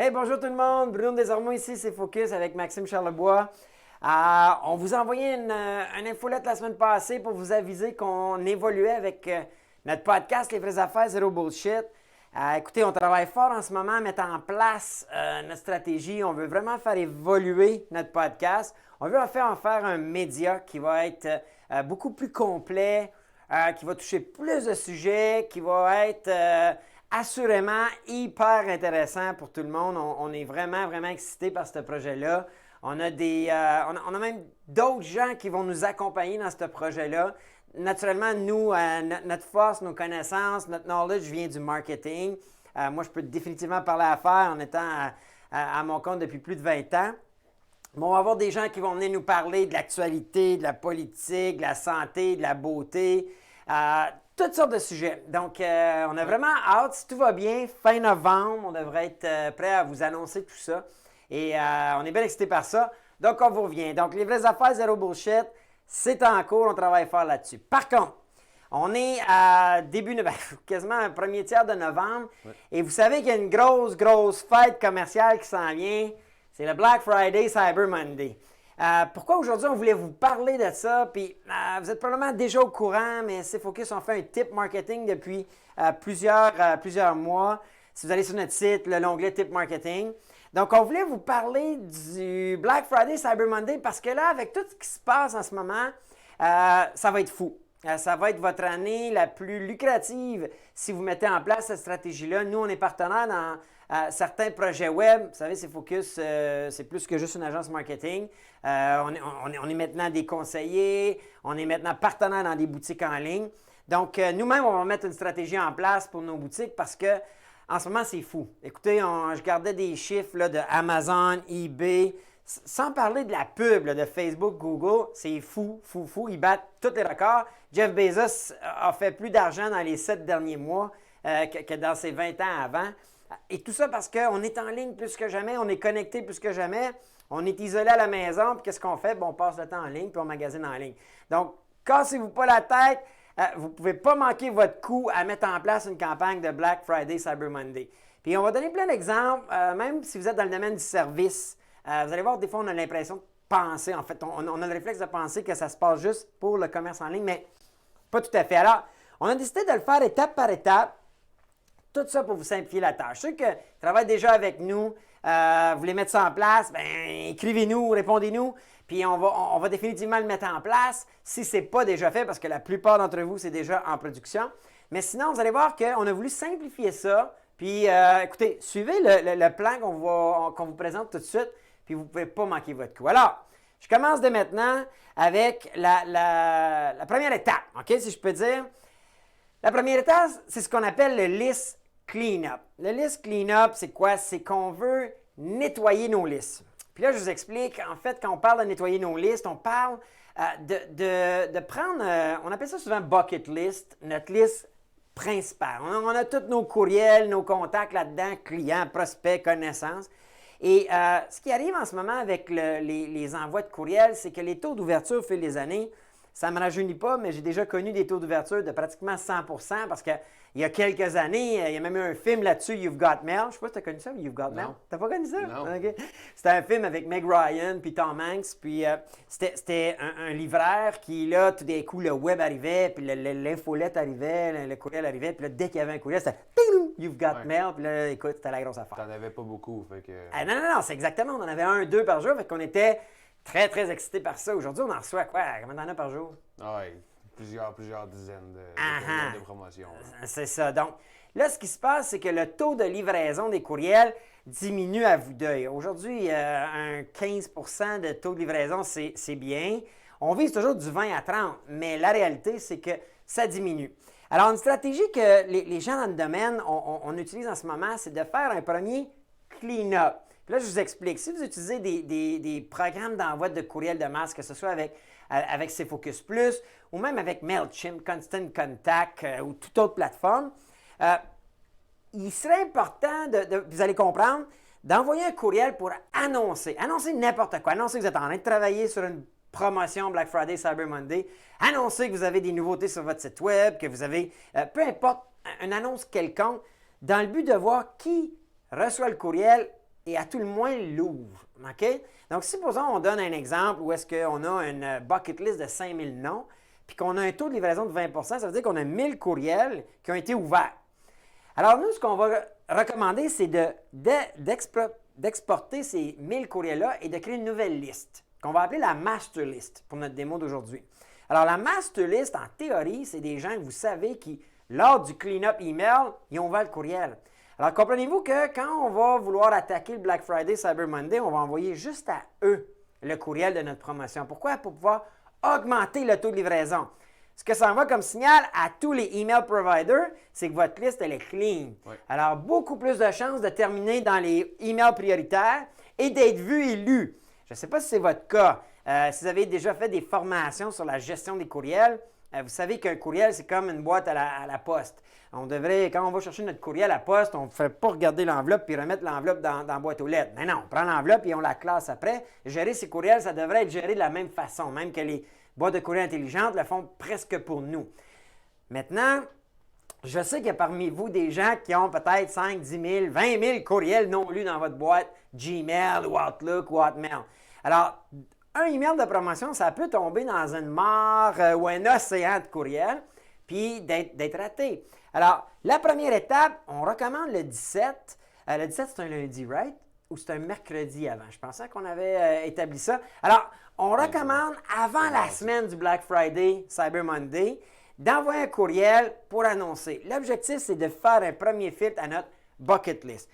Hey, bonjour tout le monde! Bruno Desormeaux ici, c'est Focus avec Maxime Charlebois. On vous a envoyé une infolette la semaine passée pour vous aviser qu'on évoluait avec notre podcast Les vraies affaires, zéro bullshit. Écoutez, on travaille fort en ce moment à mettre en place notre stratégie. On veut vraiment faire évoluer notre podcast. On veut en faire un média qui va être beaucoup plus complet, qui va toucher plus de sujets, qui va être assurément hyper intéressant pour tout le monde. On est vraiment excités par ce projet-là. On a même d'autres gens qui vont nous accompagner dans ce projet-là. Naturellement, nous, notre force, nos connaissances, notre knowledge vient du marketing. Moi, je peux définitivement parler à faire en étant à mon compte depuis plus de 20 ans. Bon, on va avoir des gens qui vont venir nous parler de l'actualité, de la politique, de la santé, de la beauté, toutes sortes de sujets. Donc, on a vraiment hâte. Si tout va bien, fin novembre, on devrait être prêt à vous annoncer tout ça. Et on est bien excités par ça. Donc, on vous revient. Donc, les vraies affaires, zéro bullshit, c'est en cours. On travaille fort là-dessus. Par contre, on est à début novembre, quasiment un premier tiers de novembre. Ouais. Et vous savez qu'il y a une grosse fête commerciale qui s'en vient. C'est le Black Friday, Cyber Monday. Pourquoi aujourd'hui on voulait vous parler de ça? Puis vous êtes probablement déjà au courant, mais c'est Focus, on fait un tip marketing depuis plusieurs mois. Si vous allez sur notre site, l'onglet tip marketing. Donc, on voulait vous parler du Black Friday, Cyber Monday, parce que là, avec tout ce qui se passe en ce moment, ça va être fou. Ça va être votre année la plus lucrative si vous mettez en place cette stratégie-là. Nous, on est partenaire dans certains projets web. Vous savez, c'est Focus, c'est plus que juste une agence marketing. On est maintenant des conseillers, on est maintenant partenaire dans des boutiques en ligne. Donc, nous-mêmes, on va mettre une stratégie en place pour nos boutiques parce que en ce moment, c'est fou. Écoutez, je gardais des chiffres là, de Amazon, eBay, sans parler de la pub là, de Facebook, Google. C'est fou. Ils battent tous les records. Jeff Bezos a fait plus d'argent dans les 7 derniers mois que dans ses 20 ans avant. Et tout ça parce qu'on est en ligne plus que jamais, on est connecté plus que jamais, on est isolé à la maison, puis qu'est-ce qu'on fait? Bon, on passe le temps en ligne, puis on magasine en ligne. Donc, cassez-vous pas la tête. Vous ne pouvez pas manquer votre coup à mettre en place une campagne de Black Friday, Cyber Monday. Puis on va donner plein d'exemples, même si vous êtes dans le domaine du service. Vous allez voir, des fois, on a l'impression de penser, en fait, on a le réflexe de penser que ça se passe juste pour le commerce en ligne, mais pas tout à fait. Alors, on a décidé de le faire étape par étape, tout ça pour vous simplifier la tâche. Ceux qui travaillent déjà avec nous, vous voulez mettre ça en place, bien, écrivez-nous, répondez-nous. Puis on va définitivement le mettre en place si ce n'est pas déjà fait, parce que la plupart d'entre vous, c'est déjà en production. Mais sinon, vous allez voir qu'on a voulu simplifier ça. Puis écoutez, suivez le plan qu'on vous présente tout de suite, puis vous ne pouvez pas manquer votre coup. Alors, je commence dès maintenant avec la première étape, OK, si je peux dire. La première étape, c'est ce qu'on appelle le list cleanup. Le list cleanup, c'est quoi? C'est qu'on veut nettoyer nos listes. Puis là, je vous explique, en fait, quand on parle de nettoyer nos listes, on parle de prendre, on appelle ça souvent bucket list, notre liste principale. On a tous nos courriels, nos contacts là-dedans, clients, prospects, connaissances. Et ce qui arrive en ce moment avec les envois de courriels, c'est que les taux d'ouverture au fil des années, ça ne me rajeunit pas, mais j'ai déjà connu des taux d'ouverture de pratiquement 100 parce qu'il y a quelques années, il y a même eu un film là-dessus, You've Got Mail. Je ne sais pas si tu as connu ça, You've Got Mail. Tu n'as pas connu ça? Non. Okay. C'était un film avec Meg Ryan puis Tom Hanks. Puis c'était un libraire qui, là, tout d'un coup, le web arrivait, puis l'infolette arrivait, le courriel arrivait. Puis là, dès qu'il y avait un courriel, c'était « You've Got Mail ». Puis là, écoute, c'était la grosse affaire. Tu n'en avais pas beaucoup, fait que... Non, c'est exactement. On en avait 1, 2 par jour, fait qu'on était très excités par ça. Aujourd'hui, on en reçoit quoi? Combien t'en as par jour? Oui, plusieurs dizaines de promotions. C'est ça. Donc, là, ce qui se passe, c'est que le taux de livraison des courriels diminue à vue d'œil. Aujourd'hui, un 15 de taux de livraison, c'est bien. On vise toujours du 20 à 30, mais la réalité, c'est que ça diminue. Alors, une stratégie que les gens dans le domaine, on utilise en ce moment, c'est de faire un premier clean-up. Puis là, je vous explique. Si vous utilisez des programmes d'envoi de courriel de masse, que ce soit avec CFocus Plus ou même avec MailChimp, Constant Contact ou toute autre plateforme, il serait important, vous allez comprendre, d'envoyer un courriel pour annoncer n'importe quoi, annoncer que vous êtes en train de travailler sur une promotion Black Friday, Cyber Monday, annoncer que vous avez des nouveautés sur votre site web, que vous avez, peu importe, une annonce quelconque, dans le but de voir qui reçoit le courriel et à tout le moins l'ouvre. OK? Donc, supposons on donne un exemple où est-ce qu'on a une bucket list de 5000 noms, puis qu'on a un taux de livraison de 20 ça veut dire qu'on a 1000 courriels qui ont été ouverts. Alors, nous, ce qu'on va recommander, c'est d'exporter ces 1000 courriels-là et de créer une nouvelle liste, qu'on va appeler la master list pour notre démo d'aujourd'hui. Alors, la master list, en théorie, c'est des gens que vous savez qui, lors du clean-up email, ils ont ouvert le courriel. Alors, comprenez-vous que quand on va vouloir attaquer le Black Friday, Cyber Monday, on va envoyer juste à eux le courriel de notre promotion. Pourquoi? Pour pouvoir augmenter le taux de livraison. Ce que ça envoie comme signal à tous les email providers, c'est que votre liste, elle est clean. Oui. Alors, beaucoup plus de chances de terminer dans les emails prioritaires et d'être vu et lu. Je ne sais pas si c'est votre cas. Si vous avez déjà fait des formations sur la gestion des courriels, vous savez qu'un courriel, c'est comme une boîte à la poste. On devrait, quand on va chercher notre courriel à la poste, on ne fait pas regarder l'enveloppe puis remettre l'enveloppe dans la boîte aux lettres. Mais non, on prend l'enveloppe et on la classe après. Gérer ces courriels, ça devrait être géré de la même façon, même que les boîtes de courriel intelligentes le font presque pour nous. Maintenant, je sais qu'il y a parmi vous des gens qui ont peut-être 5, 10 000, 20 000 courriels non lus dans votre boîte Gmail ou Outlook ou Hotmail. Alors, un email de promotion, ça peut tomber dans une mare ou un océan de courriels, puis d'être raté. Alors, la première étape, on recommande le 17. Le 17, c'est un lundi, right? Ou c'est un mercredi avant? Je pensais qu'on avait établi ça. Alors, on recommande avant la semaine du Black Friday, Cyber Monday, d'envoyer un courriel pour annoncer. L'objectif, c'est de faire un premier filtre à notre bucket list.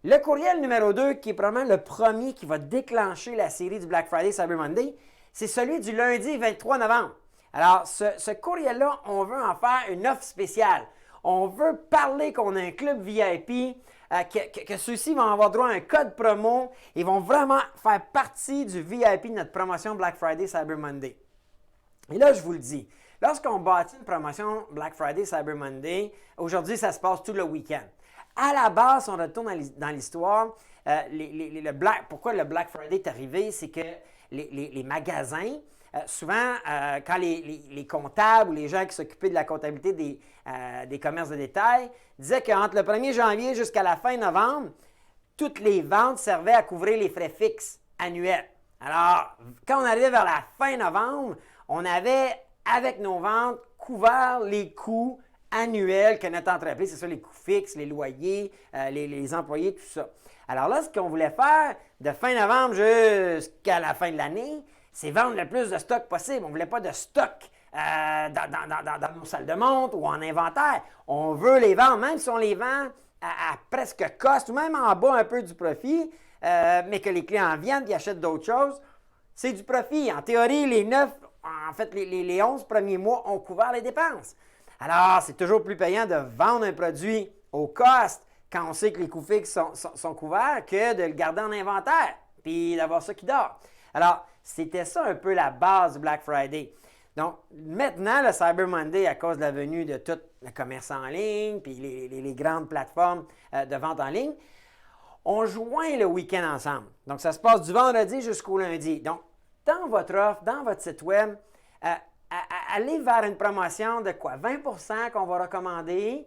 Le courriel numéro 2, qui est probablement le premier qui va déclencher la série du Black Friday, Cyber Monday, c'est celui du lundi 23 novembre. Alors, ce courriel-là, on veut en faire une offre spéciale. On veut parler qu'on a un club VIP, que ceux-ci vont avoir droit à un code promo et vont vraiment faire partie du VIP de notre promotion Black Friday, Cyber Monday. Et là, je vous le dis, lorsqu'on bâtit une promotion Black Friday, Cyber Monday, aujourd'hui, ça se passe tout le week-end. À la base, on retourne dans l'histoire, pourquoi le Black Friday est arrivé, c'est que les magasins, souvent, quand les comptables ou les gens qui s'occupaient de la comptabilité des commerces de détail disaient qu'entre le 1er janvier jusqu'à la fin novembre, toutes les ventes servaient à couvrir les frais fixes annuels. Alors, quand on arrivait vers la fin novembre, on avait, avec nos ventes, couvert les coûts annuels que notre entreprise, c'est ça, les coûts fixes, les loyers, les employés, tout ça. Alors là, ce qu'on voulait faire de fin novembre jusqu'à la fin de l'année, c'est vendre le plus de stock possible. On ne voulait pas de stock dans nos salles de montre ou en inventaire. On veut les vendre, même si on les vend à presque cost ou même en bas un peu du profit, mais que les clients viennent et achètent d'autres choses, c'est du profit. En théorie, les 11 premiers mois ont couvert les dépenses. Alors, c'est toujours plus payant de vendre un produit au cost quand on sait que les coûts fixes sont couverts que de le garder en inventaire puis d'avoir ça qui dort. Alors, c'était ça un peu la base du Black Friday. Donc, maintenant, le Cyber Monday, à cause de la venue de tout le commerce en ligne puis les grandes plateformes de vente en ligne, on joint le week-end ensemble. Donc, ça se passe du vendredi jusqu'au lundi. Donc, dans votre offre, dans votre site web, allez vers une promotion de quoi? 20 qu'on va recommander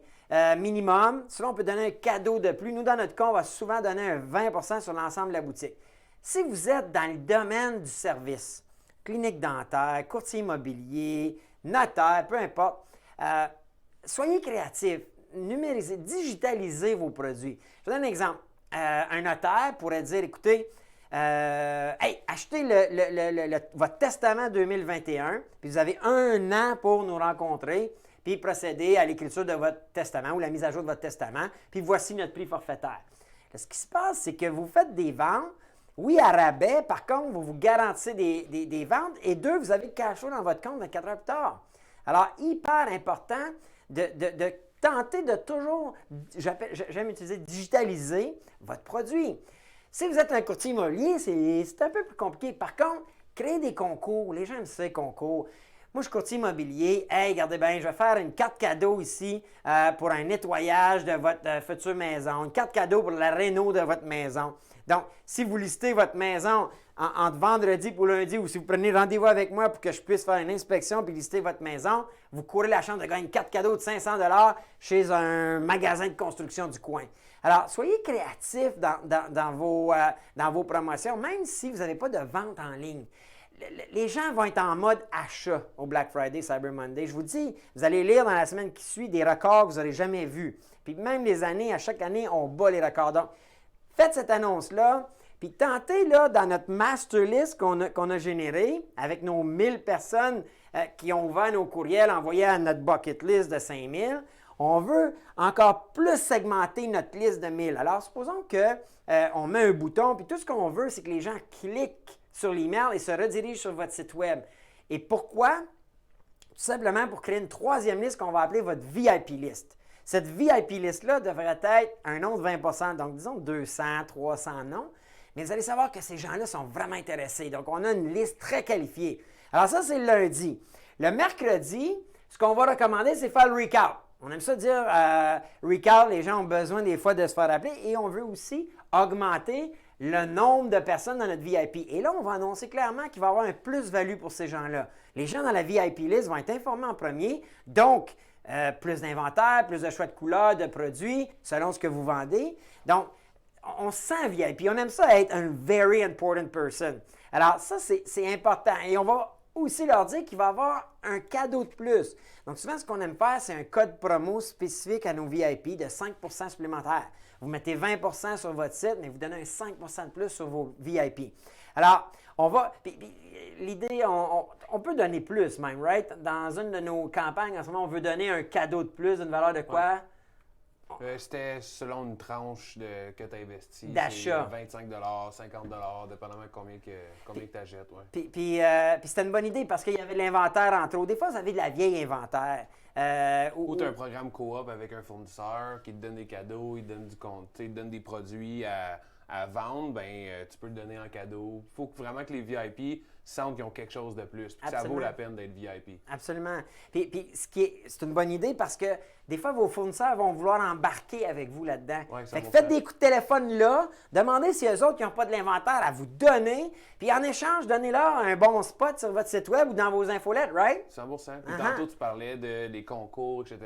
minimum. Sinon, on peut donner un cadeau de plus. Nous, dans notre cas, on va souvent donner un 20 sur l'ensemble de la boutique. Si vous êtes dans le domaine du service, clinique dentaire, courtier immobilier, notaire, peu importe, soyez créatifs, numérisez, digitalisez vos produits. Je vous donne un exemple. Un notaire pourrait dire, écoutez, achetez votre testament 2021, puis vous avez 1 an pour nous rencontrer, puis procéder à l'écriture de votre testament ou la mise à jour de votre testament, puis voici notre prix forfaitaire. Là, ce qui se passe, c'est que vous faites des ventes, oui, à rabais, par contre, vous vous garantissez des ventes, et 2, vous avez le cash flow dans votre compte 24 heures plus tard. Alors, hyper important de tenter de toujours, j'aime utiliser, digitaliser votre produit. Si vous êtes un courtier immobilier, c'est un peu plus compliqué. Par contre, créez des concours. Les gens aiment ça, les concours. Moi, je suis courtier immobilier. Hey, regardez bien, je vais faire une carte cadeau ici pour un nettoyage de votre future maison. Une carte cadeau pour la réno de votre maison. Donc, si vous listez votre maison entre vendredi pour lundi ou si vous prenez rendez-vous avec moi pour que je puisse faire une inspection puis lister votre maison, vous courez la chance de gagner une carte cadeau de 500 $ chez un magasin de construction du coin. Alors, soyez créatifs dans vos promotions, même si vous n'avez pas de vente en ligne. Les gens vont être en mode achat au Black Friday, Cyber Monday. Je vous dis, vous allez lire dans la semaine qui suit des records que vous n'aurez jamais vus. Puis même les années, à chaque année, on bat les records. Donc, faites cette annonce-là, puis tentez là, dans notre master list qu'on a généré avec nos 1000 personnes qui ont ouvert nos courriels envoyés à notre bucket list de 5000, on veut encore plus segmenter notre liste de 1000. Alors, supposons qu'on met un bouton, puis tout ce qu'on veut, c'est que les gens cliquent sur l'email et se redirigent sur votre site web. Et pourquoi? Tout simplement pour créer une troisième liste qu'on va appeler votre VIP list. Cette VIP list-là devrait être un nom de 20 %, donc disons 200, 300 noms. Mais vous allez savoir que ces gens-là sont vraiment intéressés. Donc, on a une liste très qualifiée. Alors ça, c'est le lundi. Le mercredi, ce qu'on va recommander, c'est faire le recall. On aime ça dire recall, les gens ont besoin des fois de se faire appeler et on veut aussi augmenter le nombre de personnes dans notre VIP. Et là, on va annoncer clairement qu'il va y avoir un plus-value pour ces gens-là. Les gens dans la VIP list vont être informés en premier, donc plus d'inventaire, plus de choix de couleurs, de produits, selon ce que vous vendez. Donc, on se sent VIP. On aime ça être un very important person. Alors, ça, c'est important. Et on va aussi leur dire qu'il va y avoir un cadeau de plus. Donc, souvent, ce qu'on aime faire, c'est un code promo spécifique à nos VIP de 5 % supplémentaires. Vous mettez 20 % sur votre site, mais vous donnez un 5 % de plus sur vos VIP. Alors, on va... L'idée, on peut donner plus même, right? Dans une de nos campagnes, en ce moment, on veut donner un cadeau de plus d'une valeur de quoi? Ouais. C'était selon une tranche que tu as investi. D'achat. 25 50 dépendamment de combien que tu achètes. Ouais. Puis c'était une bonne idée parce qu'il y avait de l'inventaire en trop. Des fois, vous avez de la vieille inventaire. Ou tu as un programme coop avec un fournisseur qui te donne des cadeaux, il te donne du compte, il te donne des produits à vendre, tu peux le donner en cadeau. Il faut vraiment que les VIP sentent qu'ils ont quelque chose de plus, puis que ça vaut la peine d'être VIP. Absolument. Puis c'est une bonne idée parce que des fois, vos fournisseurs vont vouloir embarquer avec vous là-dedans. Ouais, fait que faites des coups de téléphone là, demandez si eux autres qui n'ont pas de l'inventaire à vous donner, puis en échange, donnez-leur un bon spot sur votre site web ou dans vos infolettes, right? 100%. Puis tantôt, tu parlais des concours, etc.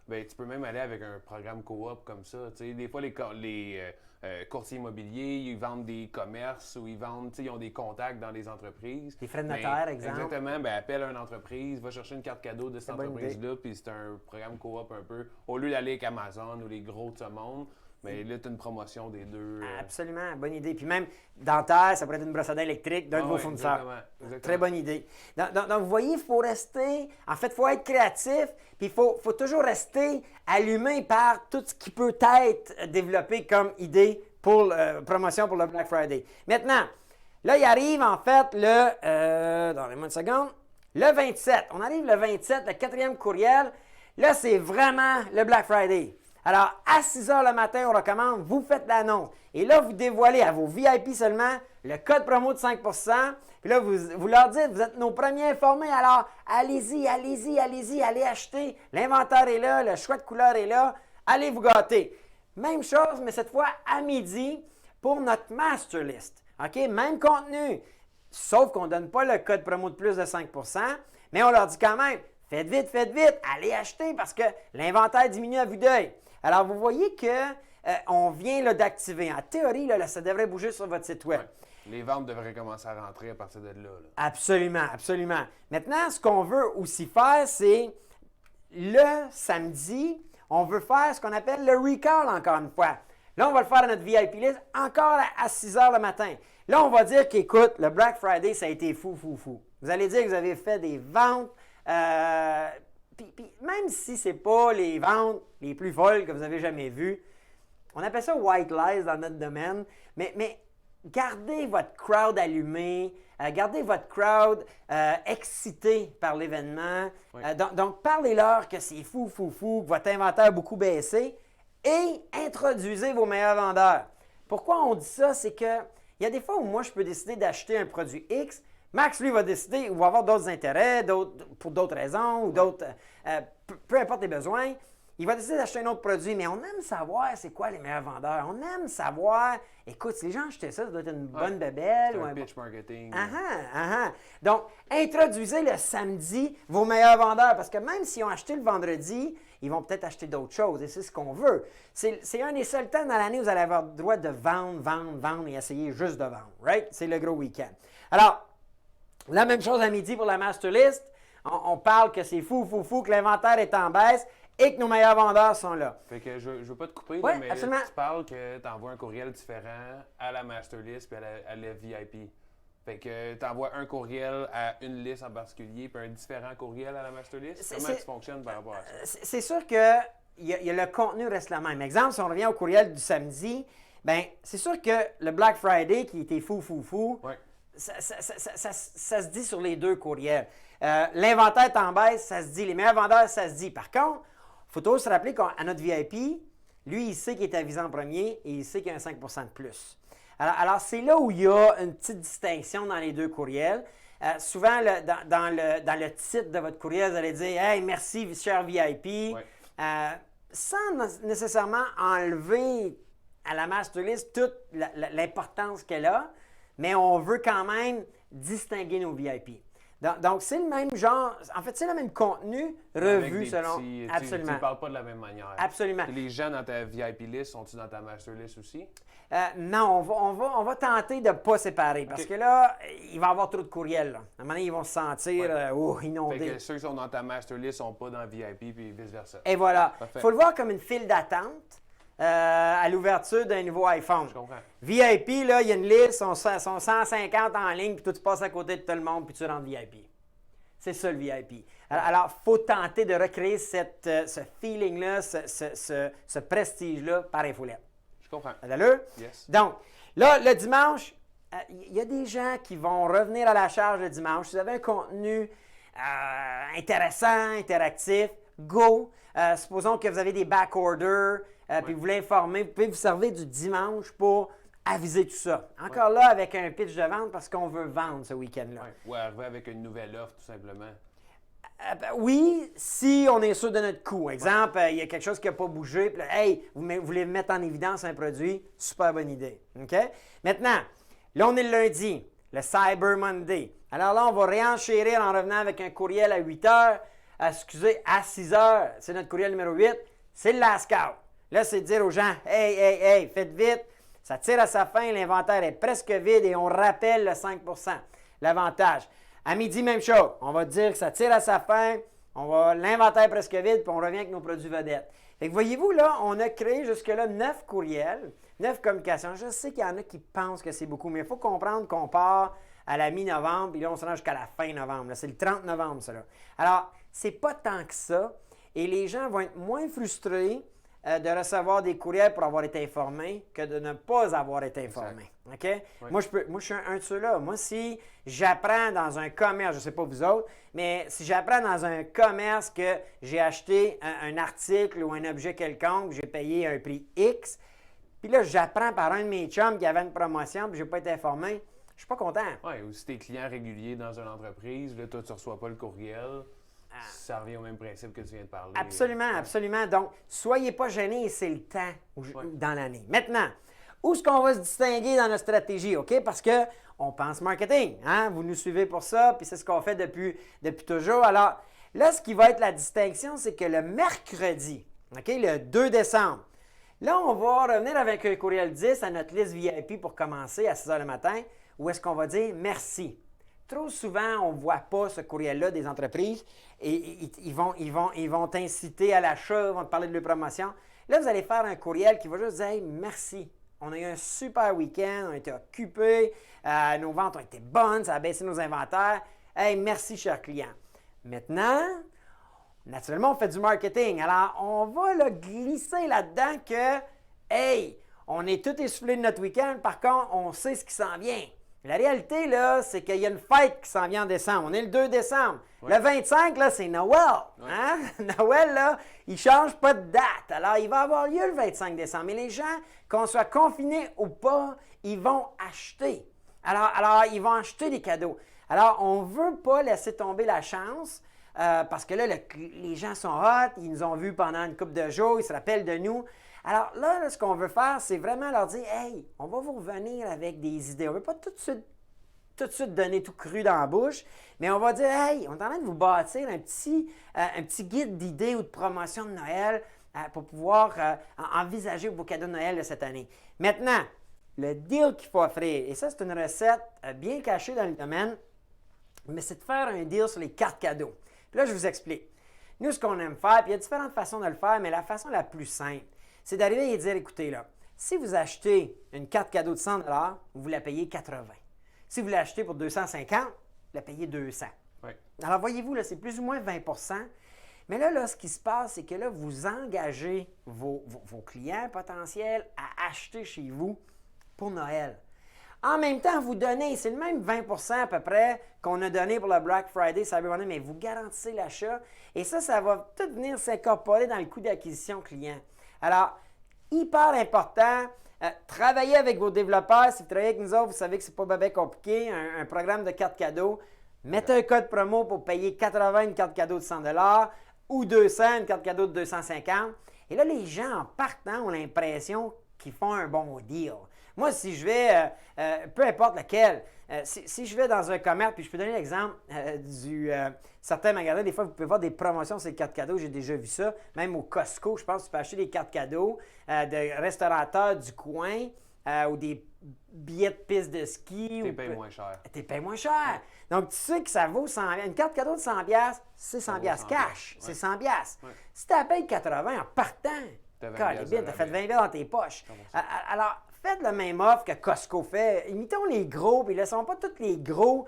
Tu peux même aller avec un programme coop comme ça. T'sais, des fois, les courtiers immobiliers, ils vendent des commerces ou ils ont des contacts dans les entreprises. Des frais de notaire, exemple. Exactement. Appelle une entreprise, va chercher une carte cadeau de cette entreprise-là, puis c'est un programme coop un peu. Au lieu d'aller avec Amazon ou les gros de ce monde, mais là, tu as une promotion des deux. Absolument, bonne idée. Puis même, dentaire, ça pourrait être une brosse à dents électrique d'un de vos fournisseurs. Exactement. Très bonne idée. Donc vous voyez, il faut rester, en fait, il faut être créatif, puis il faut toujours rester allumé par tout ce qui peut être développé comme idée pour promotion pour le Black Friday. Maintenant, là, il arrive en fait donnez-moi une seconde, le 27. On arrive le 27, le 4e courriel. Là, c'est vraiment le Black Friday. Alors, à 6 h le matin, on recommande, vous faites l'annonce. Et là, vous dévoilez à vos VIP seulement le code promo de 5 %. Puis là, vous leur dites, vous êtes nos premiers informés. Alors, allez-y, allez acheter. L'inventaire est là, le choix de couleur est là. Allez vous gâter. Même chose, mais cette fois à midi pour notre master list. OK? Même contenu. Sauf qu'on ne donne pas le code promo de plus de 5 %, mais on leur dit quand même, faites vite, allez acheter parce que l'inventaire diminue à vue d'œil. Alors, vous voyez qu'on vient d'activer. En théorie, ça devrait bouger sur votre site web. Ouais. Les ventes devraient commencer à rentrer à partir de là. Absolument. Maintenant, ce qu'on veut aussi faire, c'est le samedi, on veut faire ce qu'on appelle le recall encore une fois. Là, on va le faire à notre VIP list encore à 6 h le matin. Là, on va dire qu'écoute, le Black Friday, ça a été fou. Vous allez dire que vous avez fait des ventes. Puis même si ce n'est pas les ventes les plus folles que vous avez jamais vues, on appelle ça white lies dans notre domaine, mais gardez votre crowd allumé, gardez votre crowd excité par l'événement. Oui. Donc, parlez-leur que c'est fou, que votre inventaire a beaucoup baissé et introduisez vos meilleurs vendeurs. Pourquoi on dit ça? C'est qu'il y a des fois où moi, je peux décider d'acheter un produit X. Max, lui, va décider ou va avoir d'autres intérêts, pour d'autres raisons, ou d'autres, peu importe les besoins. il va décider d'acheter un autre produit, mais on aime savoir c'est quoi les meilleurs vendeurs. On aime savoir, écoute, si les gens achetaient ça doit être une bonne bébelle. C'est Ou un pitch marketing. Donc, introduisez le samedi vos meilleurs vendeurs, parce que même s'ils ont acheté le vendredi, ils vont peut-être acheter d'autres choses, et c'est ce qu'on veut. C'est un des seuls temps dans l'année où vous allez avoir le droit de vendre, et essayer juste de vendre, right? C'est le gros week-end. Alors, la même chose à midi pour la master list. On parle que c'est fou, que l'inventaire est en baisse et que nos meilleurs vendeurs sont là. Fait que je veux pas te couper, Oui, là, mais absolument. tu parles que tu envoies un courriel différent à la master list puis à la VIP. Fait que tu envoies un courriel à une liste en particulier puis un différent courriel à la master list. Comment tu fonctionnes par rapport à ça? C'est sûr que le contenu reste le même. Exemple, si on revient au courriel du samedi, bien, c'est sûr que le Black Friday qui était fou, Ouais. ça se dit sur les deux courriels. L'inventaire est en baisse, ça se dit. Les meilleurs vendeurs, ça se dit. Par contre, il faut toujours se rappeler qu'à notre VIP, lui, il sait qu'il est avisé en premier et il sait qu'il y a un 5 de plus. Alors c'est là où il y a une petite distinction dans les deux courriels. Souvent, dans le titre de votre courriel, vous allez dire « Hey, merci, cher VIP Ouais. sans nécessairement enlever à la master list toute l'importance qu'elle a, mais on veut quand même distinguer nos VIP. Donc, c'est le même genre, en fait, c'est le même contenu revu selon. Absolument. Tu ne parles pas de la même manière. Absolument. Puis les gens dans ta VIP list, sont-ils dans ta master list aussi? Non, on va tenter de ne pas séparer parce que là, il va y avoir trop de courriels. Là. À un moment donné, ils vont se sentir inondés. Fait que ceux qui sont dans ta master list ne sont pas dans VIP puis vice-versa. Et voilà. Parfait. Il faut le voir comme une file d'attente à l'ouverture d'un nouveau iPhone. Je comprends. VIP, là, il y a une liste, sont 150 en ligne, puis toi, tu passes à côté de tout le monde, puis tu rentres VIP. C'est ça le VIP. Alors, il faut tenter de recréer ce feeling-là, ce prestige-là par infolette. Je comprends. Allô? Yes. Donc, là, le dimanche, il y a des gens qui vont revenir à la charge le dimanche. Si vous avez un contenu intéressant, interactif, go. Supposons que vous avez des back orders, puis vous voulez informer, vous pouvez vous servir du dimanche pour aviser tout ça. Encore là, avec un pitch de vente parce qu'on veut vendre ce week-end-là. Ou arriver avec une nouvelle offre, tout simplement. Oui, si on est sûr de notre coût. Exemple, il y a quelque chose qui n'a pas bougé, puis là, hey, vous voulez mettre en évidence un produit, super bonne idée. OK? Maintenant, là, on est le lundi, le Cyber Monday. Alors là, on va réenchérir en revenant avec un courriel à 8 heures. Excusez, à 6 heures, c'est notre courriel numéro 8, c'est le last out. Là, c'est de dire aux gens, hey, faites vite, ça tire à sa fin, l'inventaire est presque vide et on rappelle le 5 l'avantage. À midi, même chose. On va dire que ça tire à sa fin, l'inventaire est presque vide, puis on revient avec nos produits vedettes. Fait que voyez-vous, là, on a créé jusque-là 9 courriels, 9 communications. Je sais qu'il y en a qui pensent que c'est beaucoup, mais il faut comprendre qu'on part à la mi-novembre, puis là, on se rend jusqu'à la fin novembre. C'est le 30 novembre, ça. Là. Alors, c'est pas tant que ça, et les gens vont être moins frustrés de recevoir des courriels pour avoir été informés que de ne pas avoir été informés. OK? Oui. Moi, je suis un de ceux-là. Moi, si j'apprends dans un commerce, je ne sais pas vous autres, mais si j'apprends dans un commerce que j'ai acheté un article ou un objet quelconque, j'ai payé un prix X, puis là, j'apprends par un de mes chums qu'il y avait une promotion, puis je n'ai pas été informé, je suis pas content. Oui, ou si tu es client régulier dans une entreprise, là, toi, tu ne reçois pas le courriel. Ça revient au même principe que tu viens de parler. Absolument, absolument. Donc, soyez pas gênés, c'est le temps dans l'année. Maintenant, où est-ce qu'on va se distinguer dans notre stratégie, OK? Parce qu'on pense marketing, hein? Vous nous suivez pour ça, puis c'est ce qu'on fait depuis toujours. Alors, là, ce qui va être la distinction, c'est que le mercredi, OK, le 2 décembre, là, on va revenir avec un courriel 10 à notre liste VIP pour commencer à 6 h le matin, où est-ce qu'on va dire merci. Trop souvent, on ne voit pas ce courriel-là des entreprises et ils vont t'inciter à l'achat, ils vont te parler de leur promotion. Là, vous allez faire un courriel qui va juste dire hey, merci. On a eu un super week-end, on a été occupés, nos ventes ont été bonnes, ça a baissé nos inventaires. Hey, merci, cher client. Maintenant, naturellement, on fait du marketing. Alors, on va là, glisser là-dedans que hey, on est tout essoufflé de notre week-end, par contre, on sait ce qui s'en vient. La réalité, là, c'est qu'il y a une fête qui s'en vient en décembre. On est le 2 décembre. Ouais. Le 25, là, c'est Noël. Ouais. Hein? Noël, là, il ne change pas de date. Alors, il va avoir lieu le 25 décembre. Mais les gens, qu'on soit confinés ou pas, ils vont acheter. Alors, ils vont acheter des cadeaux. Alors, on ne veut pas laisser tomber la chance parce que là, les gens sont hot, ils nous ont vus pendant une couple de jours, ils se rappellent de nous. Alors là, ce qu'on veut faire, c'est vraiment leur dire, hey, on va vous revenir avec des idées. On ne veut pas tout de suite donner tout cru dans la bouche, mais on va dire, hey, on est en train de vous bâtir un petit guide d'idées ou de promotion de Noël pour pouvoir envisager vos cadeaux de Noël de cette année. Maintenant, le deal qu'il faut offrir, et ça, c'est une recette bien cachée dans le domaine, mais c'est de faire un deal sur les cartes cadeaux. Puis là, je vous explique. Nous, ce qu'on aime faire, puis il y a différentes façons de le faire, mais la façon la plus simple, c'est d'arriver et de dire, écoutez, là, si vous achetez une carte cadeau de 100 vous la payez 80. Si vous l'achetez pour 250, vous la payez 200. Oui. Alors, voyez-vous, là, c'est plus ou moins 20 mais là, ce qui se passe, c'est que là, vous engagez vos clients potentiels à acheter chez vous pour Noël. En même temps, vous donnez, c'est le même 20 à peu près qu'on a donné pour le Black Friday, Cyber Monday, mais vous garantissez l'achat. Et ça va tout venir s'incorporer dans le coût d'acquisition client. Alors, hyper important, travaillez avec vos développeurs. Si vous travaillez avec nous autres, vous savez que c'est pas bien compliqué. Un programme de cartes cadeaux. Mettez un code promo pour payer 80 une carte cadeau de 100 ou 200 une carte cadeau de 250. Et là, les gens, en partant, ont l'impression qu'ils font un bon deal. Moi, si je vais, peu importe lequel, si je vais dans un commerce, puis je peux donner l'exemple certains magasins, des fois, vous pouvez voir des promotions sur les cartes cadeaux, j'ai déjà vu ça. Même au Costco, je pense que tu peux acheter des cartes cadeaux de restaurateurs du coin ou des billets de piste de ski. Tu payes moins cher. Tu payes moins cher. Donc, tu sais que ça vaut 100 $. Une carte cadeau de 100 $, c'est 100 $ cash. Ouais. C'est 100 $. Ouais. Si tu la payes 80 en partant, tu as fait 20 $ dans tes poches. Alors, faites la même offre que Costco fait. Imitons les gros, puis laissons pas tous les gros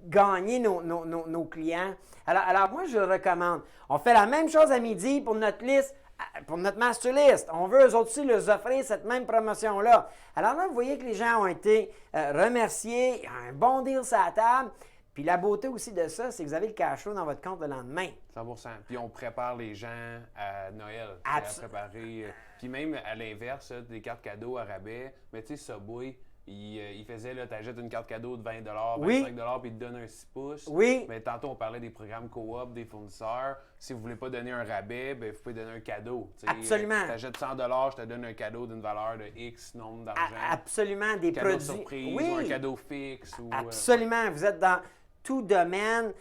gagner nos clients. Alors, moi, je le recommande. On fait la même chose à midi pour notre liste, pour notre master list. On veut eux autres aussi leur offrir cette même promotion-là. Alors là, vous voyez que les gens ont été remerciés. Il y a un bon deal sur la table. Puis la beauté aussi de ça, c'est que vous avez le cash flow dans votre compte le lendemain. 100%. Puis on prépare les gens à Noël. À préparer. Puis même à l'inverse, des cartes cadeaux à rabais. Mais tu sais, Subway, il faisait, tu achètes une carte cadeau de 20 $, 25 $, puis il te donne un 6 pouces. Oui. Mais tantôt, on parlait des programmes coop des fournisseurs. Si vous ne voulez pas donner un rabais, bien, vous pouvez donner un cadeau. T'sais, absolument. Tu achètes 100 $, je te donne un cadeau d'une valeur de X nombre d'argent. Absolument. Des cadeau produits. Surprise, oui. Ou un cadeau fixe. Absolument. Vous êtes dans tout domaine.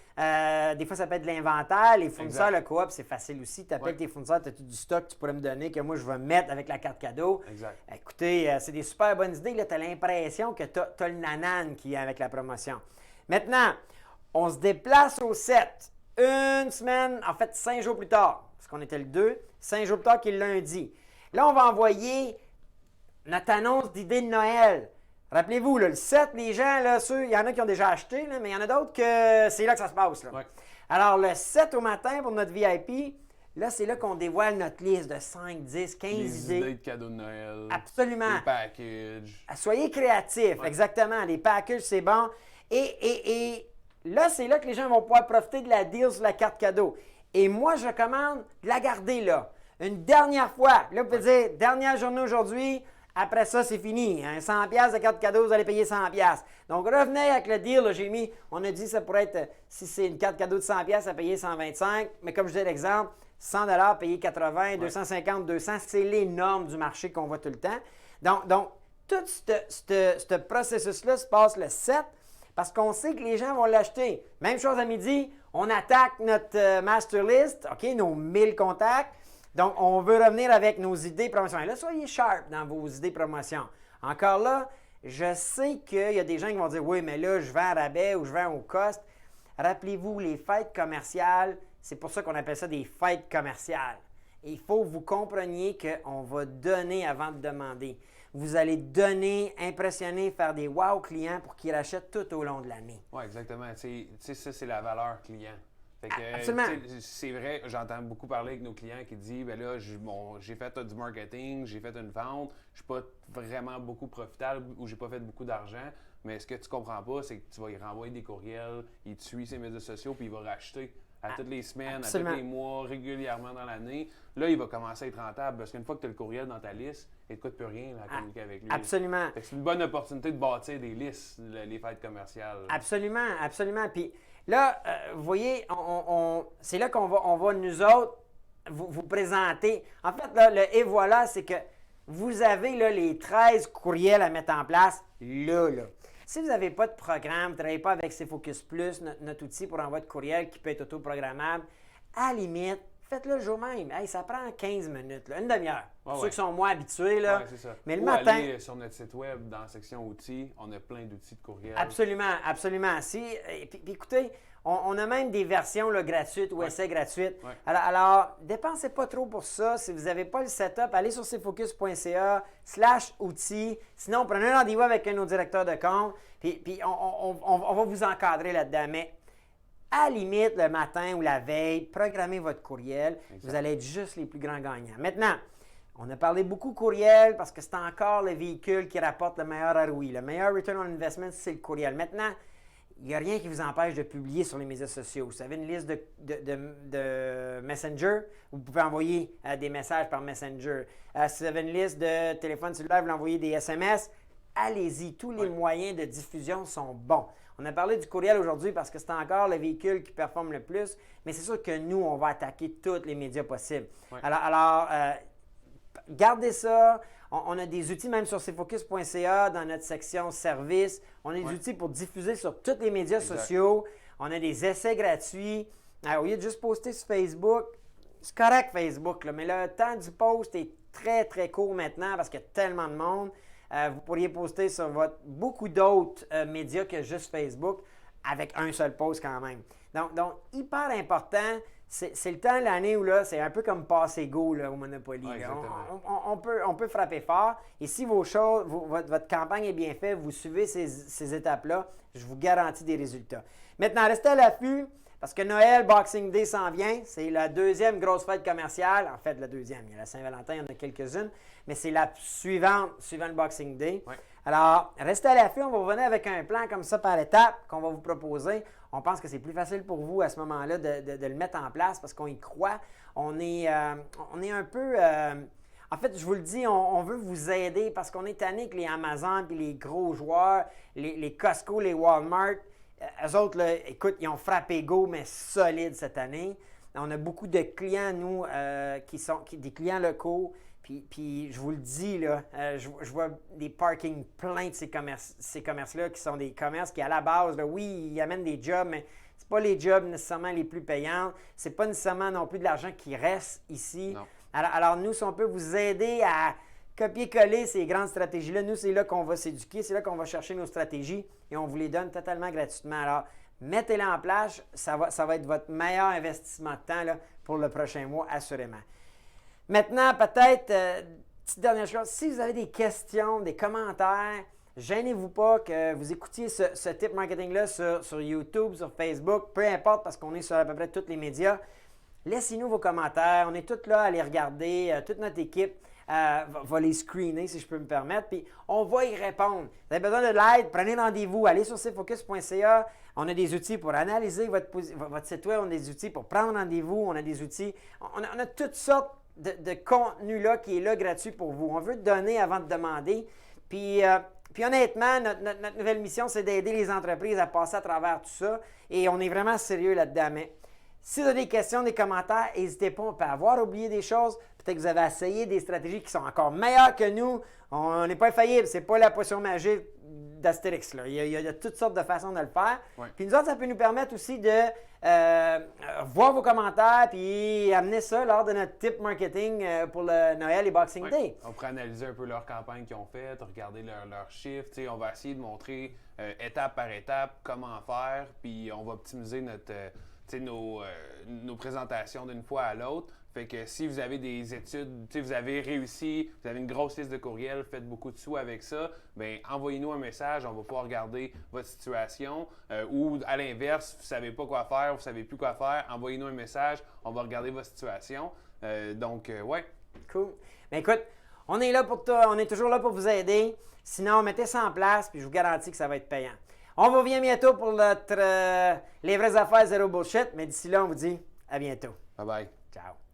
Des fois, ça peut être de l'inventaire. Les fournisseurs, exact. le coop, c'est facile aussi. Tu appelles tes fournisseurs, tu as tout du stock que tu pourrais me donner, que moi, je vais mettre avec la carte cadeau. Exact. Écoutez, c'est des super bonnes idées. Tu as l'impression que tu as le nanan qui est avec la promotion. Maintenant, on se déplace au 7. Une semaine, en fait, 5 jours plus tard, parce qu'on était le 2, 5 jours plus tard qui est le lundi. Là, on va envoyer notre annonce d'idée de Noël. Rappelez-vous, là, le 7, les gens, là, il y en a qui ont déjà acheté, là, mais il y en a d'autres que c'est là que ça se passe. Là. Ouais. Alors, le 7 au matin pour notre VIP, là, c'est là qu'on dévoile notre liste de 5, 10, 15 les idées de cadeaux de Noël. Absolument. Les packages. Soyez créatifs, exactement. Les packages, c'est bon. Et là, c'est là que les gens vont pouvoir profiter de la deal sur la carte cadeau. Et moi, je recommande de la garder là. Une dernière fois. Là, vous pouvez dire, dernière journée aujourd'hui. Après ça, c'est fini. 100 $ de carte cadeau, vous allez payer 100 $. Donc, revenez avec le deal. Là, j'ai mis, on a dit ça pourrait être, si c'est une carte cadeau de 100 $, à payer 125. Mais comme je dis l'exemple, 100 $, payer 80, 250, 200, c'est les normes du marché qu'on voit tout le temps. Donc tout ce processus-là se passe le 7 parce qu'on sait que les gens vont l'acheter. Même chose à midi, on attaque notre master list, OK, nos 1000 contacts. Donc, on veut revenir avec nos idées promotion. Et là, soyez sharp dans vos idées promotion. Encore là, je sais qu'il y a des gens qui vont dire « Oui, mais là, je vends à rabais ou je vends au cost. » Rappelez-vous, les fêtes commerciales, c'est pour ça qu'on appelle ça des fêtes commerciales. Et il faut que vous compreniez qu'on va donner avant de demander. Vous allez donner, impressionner, faire des wow clients pour qu'ils rachètent tout au long de l'année. Oui, exactement. Tu sais, ça, c'est la valeur client. Fait que, absolument. C'est vrai, j'entends beaucoup parler avec nos clients qui disent ben là, j'ai fait du marketing, j'ai fait une vente, je suis pas vraiment beaucoup profitable ou j'ai pas fait beaucoup d'argent. Mais ce que tu comprends pas, c'est que tu vas y renvoyer des courriels, il te suit ses médias sociaux puis il va racheter. à toutes les semaines, Absolument. à tous les mois, régulièrement dans l'année, là, il va commencer à être rentable parce qu'une fois que tu as le courriel dans ta liste, il ne te coûte plus rien là, à communiquer avec lui. Absolument. Fait que c'est une bonne opportunité de bâtir des listes, les fêtes commerciales. Absolument, absolument. Puis là, vous voyez, c'est là qu'on va nous autres vous présenter. En fait, là, le et voilà, c'est que vous avez là, les 13 courriels à mettre en place là. Si vous n'avez pas de programme, vous ne travaillez pas avec CFocus Plus, notre outil pour envoi de courriel qui peut être autoprogrammable, à la limite, faites-le le jour même. Hey, ça prend 15 minutes, là, une demi-heure. Pour ceux qui sont moins habitués. Là. Ouais, c'est ça. Mais le Ou matin. aller sur notre site web, dans la section outils, on a plein d'outils de courriel. Absolument, absolument. Puis écoutez, on a même des versions là, gratuites ou essais gratuites. Ouais. Alors, dépensez pas trop pour ça. Si vous n'avez pas le setup, allez sur cfocus.ca/outils. Sinon, prenez un rendez-vous avec un de nos directeurs de compte. Puis on va vous encadrer là-dedans. Mais à la limite, le matin ou la veille, programmez votre courriel. Exact. Vous allez être juste les plus grands gagnants. Maintenant, on a parlé beaucoup courriel parce que c'est encore le véhicule qui rapporte le meilleur ROI. Le meilleur Return on Investment, c'est le courriel. Maintenant, il n'y a rien qui vous empêche de publier sur les médias sociaux. Vous avez une liste de Messenger, vous pouvez envoyer des messages par Messenger. Si vous avez une liste de téléphone cellulaire, vous envoyez des SMS, allez-y. Tous les moyens de diffusion sont bons. On a parlé du courriel aujourd'hui parce que c'est encore le véhicule qui performe le plus, mais c'est sûr que nous, on va attaquer tous les médias possibles. Ouais. Alors gardez ça. On a des outils même sur cfocus.ca dans notre section services. On a des outils pour diffuser sur tous les médias sociaux. On a des essais gratuits. Alors, au lieu de juste poster sur Facebook, c'est correct Facebook, là, mais le temps du post est très, très court maintenant parce qu'il y a tellement de monde. Vous pourriez poster sur beaucoup d'autres médias que juste Facebook avec un seul post quand même. Donc hyper important. C'est le temps de l'année où là, c'est un peu comme passer go là, au Monopoly. Ouais, on peut frapper fort. Et si votre campagne est bien faite, vous suivez ces étapes-là, je vous garantis des résultats. Maintenant, restez à l'affût parce que Noël, Boxing Day s'en vient. C'est la deuxième grosse fête commerciale. En fait, la deuxième. Il y a la Saint-Valentin, il y en a quelques-unes. Mais c'est la suivante, suivant le Boxing Day. Ouais. Alors, restez à l'affût. On va revenir avec un plan comme ça par étapes qu'on va vous proposer. On pense que c'est plus facile pour vous à ce moment-là de le mettre en place parce qu'on y croit. On est un peu... en fait, je vous le dis, on veut vous aider parce qu'on est tanné que les Amazon puis les gros joueurs, les Costco, les Walmart, eux autres, là, écoute, ils ont frappé go, mais solide cette année. On a beaucoup de clients, nous, qui sont des clients locaux. Puis je vous le dis, là, je vois des parkings pleins de ces commerces-là qui sont des commerces qui, à la base, là, oui, ils amènent des jobs, mais ce pas les jobs nécessairement les plus payants. Ce n'est pas nécessairement non plus de l'argent qui reste ici. Alors, nous, si on peut vous aider à copier-coller ces grandes stratégies-là, nous, c'est là qu'on va s'éduquer, c'est là qu'on va chercher nos stratégies et on vous les donne totalement gratuitement. Alors, mettez-les en place, ça va être votre meilleur investissement de temps là, pour le prochain mois, assurément. Maintenant, peut-être, petite dernière chose, si vous avez des questions, des commentaires, gênez-vous pas que vous écoutiez ce type marketing-là sur YouTube, sur Facebook, peu importe parce qu'on est sur à peu près tous les médias. Laissez-nous vos commentaires, on est tous là à les regarder, toute notre équipe va les screener si je peux me permettre, puis on va y répondre. Vous avez besoin de l'aide, prenez rendez-vous, allez sur cfocus.ca, on a des outils pour analyser votre site web, on a des outils pour prendre rendez-vous, on a des outils, on a toutes sortes de contenu là qui est là gratuit pour vous. On veut donner avant de demander. Puis honnêtement, notre nouvelle mission, c'est d'aider les entreprises à passer à travers tout ça. Et on est vraiment sérieux là-dedans. Mais si vous avez des questions, des commentaires, n'hésitez pas. On peut avoir oublié des choses. Peut-être que vous avez essayé des stratégies qui sont encore meilleures que nous. On n'est pas infaillible. Ce n'est pas la potion magique d'Astérix. Là. Il y a toutes sortes de façons de le faire. Ouais. Puis nous autres, ça peut nous permettre aussi de voir vos commentaires puis amener ça lors de notre tip marketing pour le Noël et Boxing Day. On pourrait analyser un peu leur campagne qu'ils ont faite, regarder leurs chiffres. On va essayer de montrer étape par étape comment faire, puis on va optimiser nos présentations d'une fois à l'autre. Fait que si vous avez des études, vous avez réussi, vous avez une grosse liste de courriels, faites beaucoup de sous avec ça, bien, envoyez-nous un message, on va pouvoir regarder votre situation. Ou à l'inverse, vous ne savez pas quoi faire, vous ne savez plus quoi faire, envoyez-nous un message, on va regarder votre situation. Ouais. Cool. Bien écoute, on est là pour toi, on est toujours là pour vous aider. Sinon, mettez ça en place, puis je vous garantis que ça va être payant. On vous revient bientôt pour notre Les vraies affaires, zéro bullshit. Mais d'ici là, on vous dit à bientôt. Bye bye. Ciao.